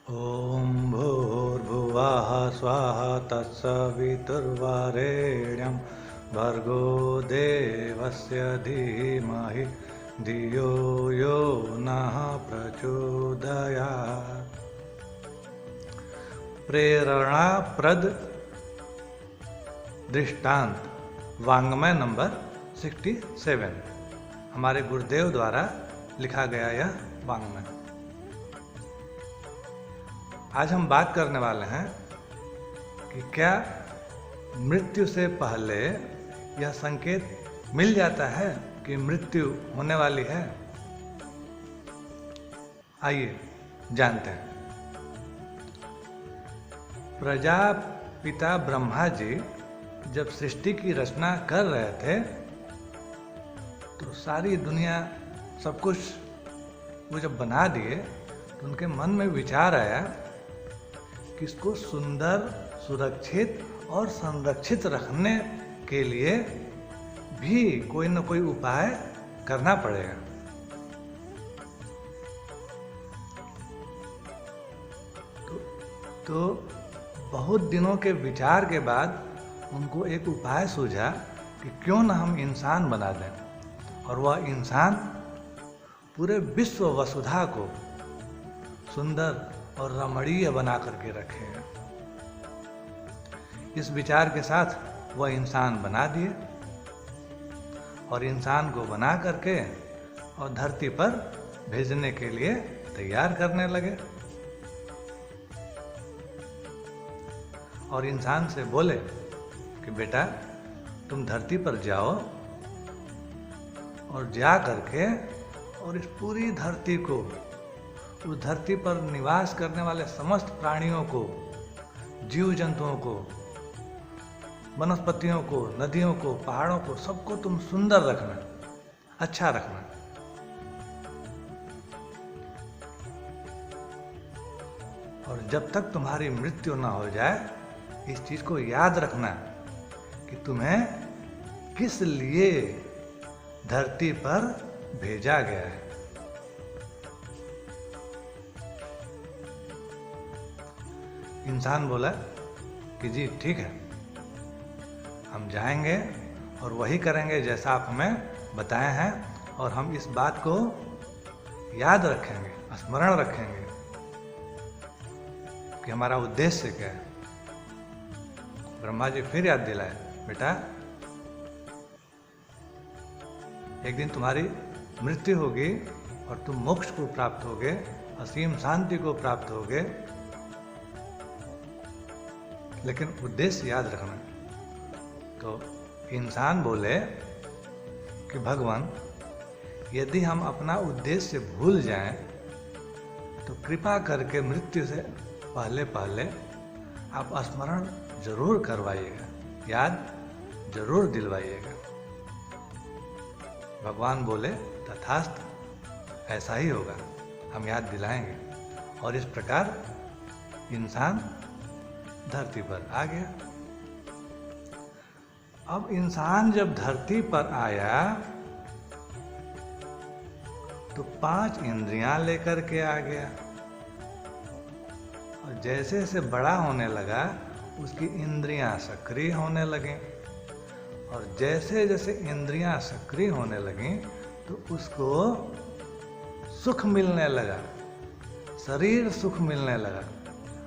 ॐ भूर्भुवः स्वः तत्सवितुर्वरेण्यं भर्गो देवस्य धीमहि धियो यो नः प्रचोदयात्। प्रेरणाप्रद दृष्टांत वाङ्मय नंबर 67 हमारे गुरुदेव द्वारा लिखा गया यह वाङ्मय। आज हम बात करने वाले हैं कि क्या मृत्यु से पहले यह संकेत मिल जाता है कि मृत्यु होने वाली है। आइए जानते हैं। प्रजापिता ब्रह्मा जी जब सृष्टि की रचना कर रहे थे तो सारी दुनिया सब कुछ वो जब बना दिए तो उनके मन में विचार आया कि इसको सुंदर, सुरक्षित और संरक्षित रखने के लिए भी कोई न कोई उपाय करना पड़ेगा। तो बहुत दिनों के विचार के बाद उनको एक उपाय सूझा कि क्यों न हम इंसान बना दें और वह इंसान पूरे विश्व वसुधा को सुंदर और रमणीय बना करके रखे। इस विचार के साथ वह इंसान बना दिए और इंसान को बना करके और धरती पर भेजने के लिए तैयार करने लगे और इंसान से बोले कि बेटा तुम धरती पर जाओ और जा करके और इस पूरी धरती को, उस धरती पर निवास करने वाले समस्त प्राणियों को, जीव जंतुओं को, वनस्पतियों को, नदियों को, पहाड़ों को, सबको तुम सुंदर रखना, अच्छा रखना। और जब तक तुम्हारी मृत्यु ना हो जाए इस चीज को याद रखना कि तुम्हें किस लिए धरती पर भेजा गया है। इंसान बोला कि जी ठीक है, हम जाएंगे और वही करेंगे जैसा आप हमें बताए हैं और हम इस बात को याद रखेंगे, स्मरण रखेंगे कि हमारा उद्देश्य क्या है। ब्रह्मा जी फिर याद दिलाए, बेटा एक दिन तुम्हारी मृत्यु होगी और तुम मोक्ष को प्राप्त होगे, असीम शांति को प्राप्त होगे, लेकिन उद्देश्य याद रखना। तो इंसान बोले कि भगवान यदि हम अपना उद्देश्य भूल जाएं तो कृपा करके मृत्यु से पहले पहले आप स्मरण जरूर करवाइएगा, याद जरूर दिलवाइएगा। भगवान बोले तथास्तु, ऐसा ही होगा, हम याद दिलाएंगे। और इस प्रकार इंसान धरती पर आ गया। अब इंसान जब धरती पर आया तो 5 इंद्रियां लेकर के आ गया और जैसे जैसे बड़ा होने लगा उसकी इंद्रियां सक्रिय होने लगी और जैसे जैसे इंद्रियां सक्रिय होने लगी तो उसको सुख मिलने लगा, शरीर सुख मिलने लगा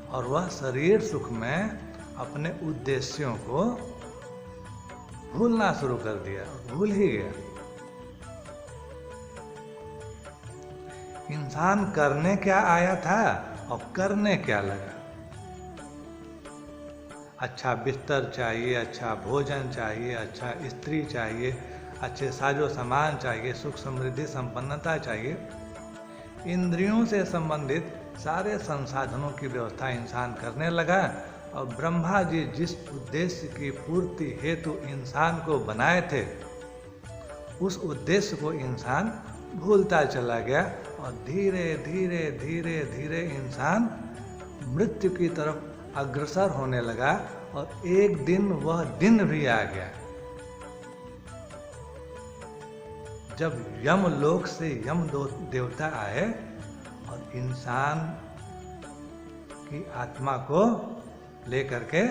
और वह शरीर सुख में अपने उद्देश्यों को भूलना शुरू कर दिया, भूल ही गया। इंसान करने क्या आया था और करने क्या लगा। अच्छा बिस्तर चाहिए, अच्छा भोजन चाहिए, अच्छा स्त्री चाहिए, अच्छे साजो सामान चाहिए, सुख समृद्धि संपन्नता चाहिए। इंद्रियों से संबंधित सारे संसाधनों की व्यवस्था इंसान करने लगा और ब्रह्मा जी जिस उद्देश्य की पूर्ति हेतु इंसान को बनाए थे उस उद्देश्य को इंसान भूलता चला गया और धीरे धीरे धीरे धीरे इंसान मृत्यु की तरफ अग्रसर होने लगा और एक दिन वह दिन भी आ गया जब यमलोक से यम देवता आए और इंसान की आत्मा को लेकर के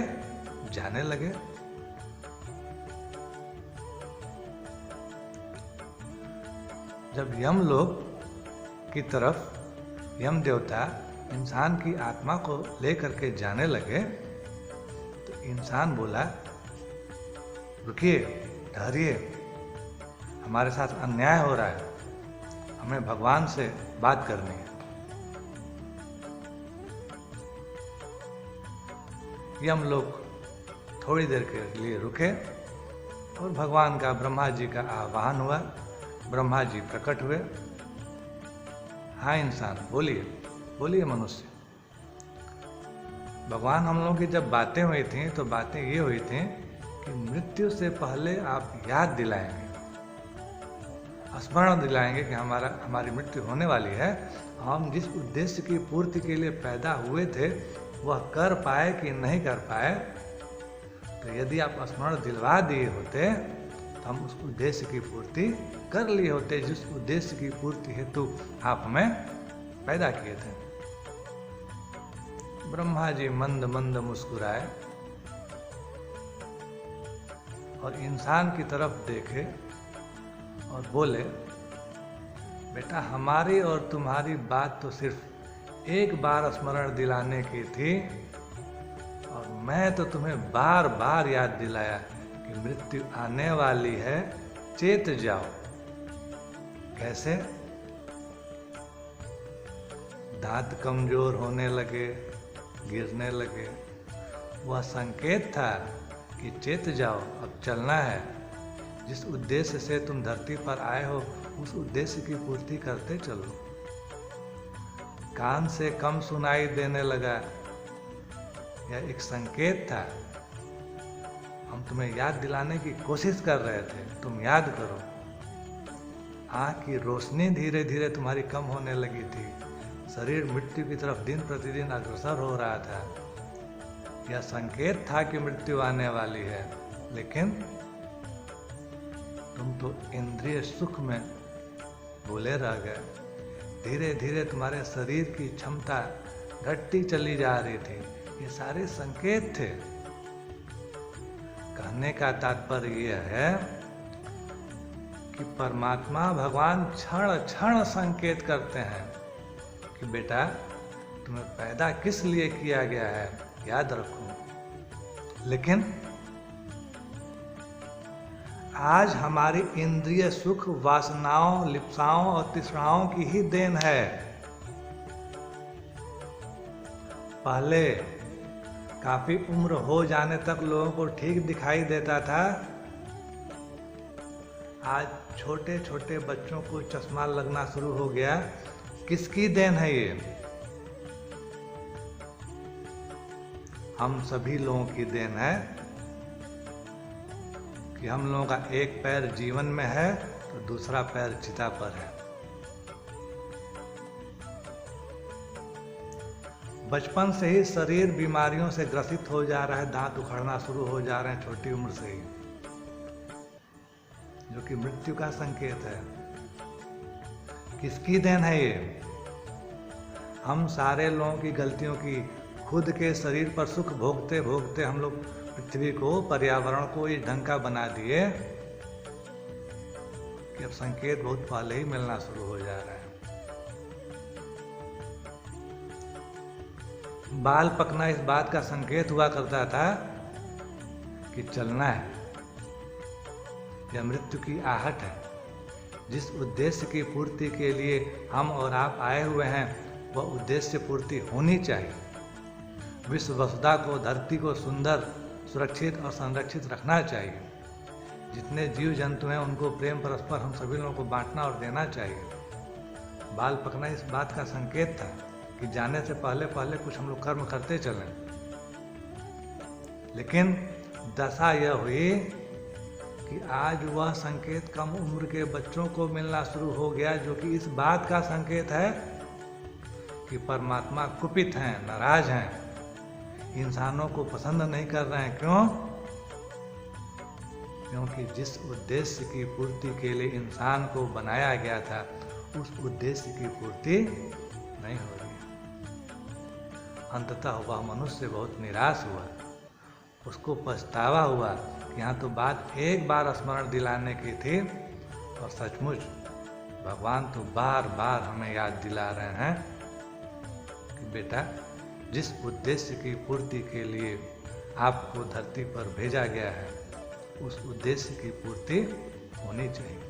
जाने लगे। जब यमलोक की तरफ यम देवता इंसान की आत्मा को लेकर के जाने लगे तो इंसान बोला, रुकिए, ठहरिए, हमारे साथ अन्याय हो रहा है, हमें भगवान से बात करनी है। यमलोक थोड़ी देर के लिए रुके और भगवान का, ब्रह्मा जी का आह्वान हुआ। ब्रह्मा जी प्रकट हुए। हाँ इंसान, बोलिए बोलिए मनुष्य। भगवान, हम लोगों की जब बातें हुई थी तो बातें ये हुई थी कि मृत्यु से पहले आप याद दिलाएंगे, स्मरण दिलाएंगे कि हमारी मृत्यु होने वाली है। हम जिस उद्देश्य की पूर्ति के लिए पैदा हुए थे वह कर पाए कि नहीं कर पाए। तो यदि आप स्मरण दिलवा दिए होते तो हम उस उद्देश्य की पूर्ति कर लिए होते, जिस उद्देश्य की पूर्ति हेतु आप हमें पैदा किए थे। ब्रह्मा जी मंद मंद मुस्कुराए और इंसान की तरफ देखे और बोले, बेटा, हमारी और तुम्हारी बात तो सिर्फ एक बार स्मरण दिलाने की थी और मैं तो तुम्हें बार बार याद दिलाया कि मृत्यु आने वाली है, चेत जाओ। कैसे? दांत कमजोर होने लगे, गिरने लगे, वह संकेत था कि चेत जाओ, अब चलना है। जिस उद्देश्य से तुम धरती पर आए हो उस उद्देश्य की पूर्ति करते चलो। कान से कम सुनाई देने लगा, यह एक संकेत था। हम तुम्हें याद दिलाने की कोशिश कर रहे थे, तुम याद करो। आँख की रोशनी धीरे धीरे तुम्हारी कम होने लगी थी, शरीर मृत्यु की तरफ दिन प्रतिदिन अग्रसर हो रहा था। यह संकेत था कि मृत्यु आने वाली है, लेकिन तुम तो इंद्रिय सुख में भूले रह गए। धीरे धीरे तुम्हारे शरीर की क्षमता घटती चली जा रही थी। ये सारे संकेत थे। कहने का तात्पर्य यह है कि परमात्मा भगवान क्षण क्षण संकेत करते हैं कि बेटा, तुम्हें पैदा किस लिए किया गया है, याद रखो। लेकिन आज हमारी इंद्रिय सुख वासनाओं, लिप्साओं और तृष्णाओं की ही देन है। पहले काफी उम्र हो जाने तक लोगों को ठीक दिखाई देता था, आज छोटे छोटे बच्चों को चश्मा लगना शुरू हो गया। किसकी देन है ये? हम सभी लोगों की देन है कि हम लोगों का एक पैर जीवन में है तो दूसरा पैर चिता पर है। बचपन से ही शरीर बीमारियों से ग्रसित हो जा रहा है, दांत उखड़ना शुरू हो जा रहे हैं छोटी उम्र से ही, जो कि मृत्यु का संकेत है। किसकी देन है ये? हम सारे लोगों की गलतियों की, खुद के शरीर पर सुख भोगते भोगते हम लोग पृथ्वी को, पर्यावरण को इस ढंग का बना दिए कि अब संकेत बहुत पहले ही मिलना शुरू हो जा रहा है। बाल पकना इस बात का संकेत हुआ करता था कि चलना है। यह मृत्यु की आहट है। जिस उद्देश्य की पूर्ति के लिए हम और आप आए हुए हैं वह उद्देश्य पूर्ति होनी चाहिए। विश्व वसुधा को, धरती को सुंदर, सुरक्षित और संरक्षित रखना चाहिए। जितने जीव जंतु हैं उनको प्रेम परस्पर हम सभी लोगों को बांटना और देना चाहिए। बाल पकना इस बात का संकेत था कि जाने से पहले पहले कुछ हम लोग कर्म करते चलें। लेकिन दशा यह हुई कि आज वह संकेत कम उम्र के बच्चों को मिलना शुरू हो गया, जो कि इस बात का संकेत है कि परमात्मा कुपित हैं, नाराज हैं, इंसानों को पसंद नहीं कर रहे हैं। क्यों? क्योंकि जिस उद्देश्य की पूर्ति के लिए इंसान को बनाया गया था उस उद्देश्य की पूर्ति नहीं हो रही। अंततः वह मनुष्य बहुत निराश हुआ। उसको पछतावा हुआ कि यहाँ तो बात एक बार स्मरण दिलाने की थी, और सचमुच भगवान तो बार बार हमें याद दिला रहे हैं कि बेटा, जिस उद्देश्य की पूर्ति के लिए आपको धरती पर भेजा गया है, उस उद्देश्य की पूर्ति होनी चाहिए।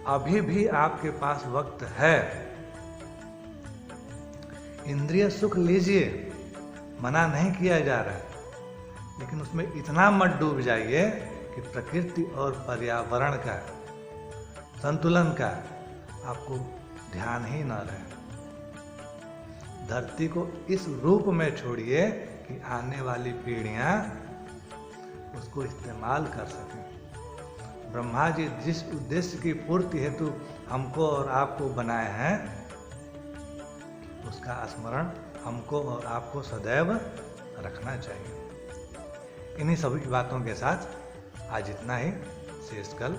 अभी भी आपके पास वक्त है, इंद्रिय सुख लीजिए, मना नहीं किया जा रहा है, लेकिन उसमें इतना मत डूब जाइए कि प्रकृति और पर्यावरण का संतुलन का आपको ध्यान ही न रहे। धरती को इस रूप में छोड़िए कि आने वाली पीढ़ियां उसको इस्तेमाल कर सकें। ब्रह्मा जी जिस उद्देश्य की पूर्ति हेतु हमको और आपको बनाए हैं, उसका स्मरण हमको और आपको सदैव रखना चाहिए। इन्हीं सभी बातों के साथ आज इतना ही, शेष कल।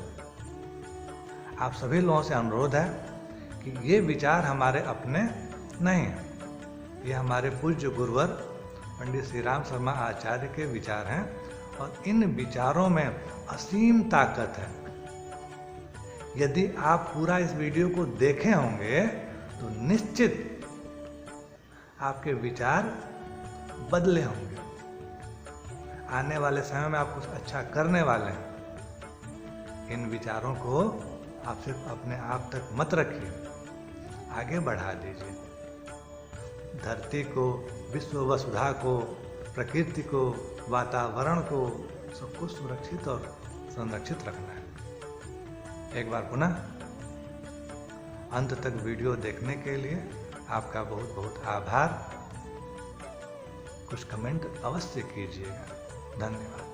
आप सभी लोगों से अनुरोध है कि ये विचार हमारे अपने नहीं हैं, ये हमारे पूज्य गुरुवर पंडित श्री राम शर्मा आचार्य के विचार हैं, और इन विचारों में असीम ताकत है। यदि आप पूरा इस वीडियो को देखे होंगे तो निश्चित आपके विचार बदले होंगे, आने वाले समय में आप कुछ अच्छा करने वाले हैं। इन विचारों को आप सिर्फ अपने आप तक मत रखिए, आगे बढ़ा दीजिए। धरती को, विश्व वसुधा को, प्रकृति को, वातावरण को, सबको सुरक्षित और संरक्षित रखना है। एक बार पुनः अंत तक वीडियो देखने के लिए आपका बहुत बहुत आभार। कुछ कमेंट अवश्य कीजिएगा। धन्यवाद।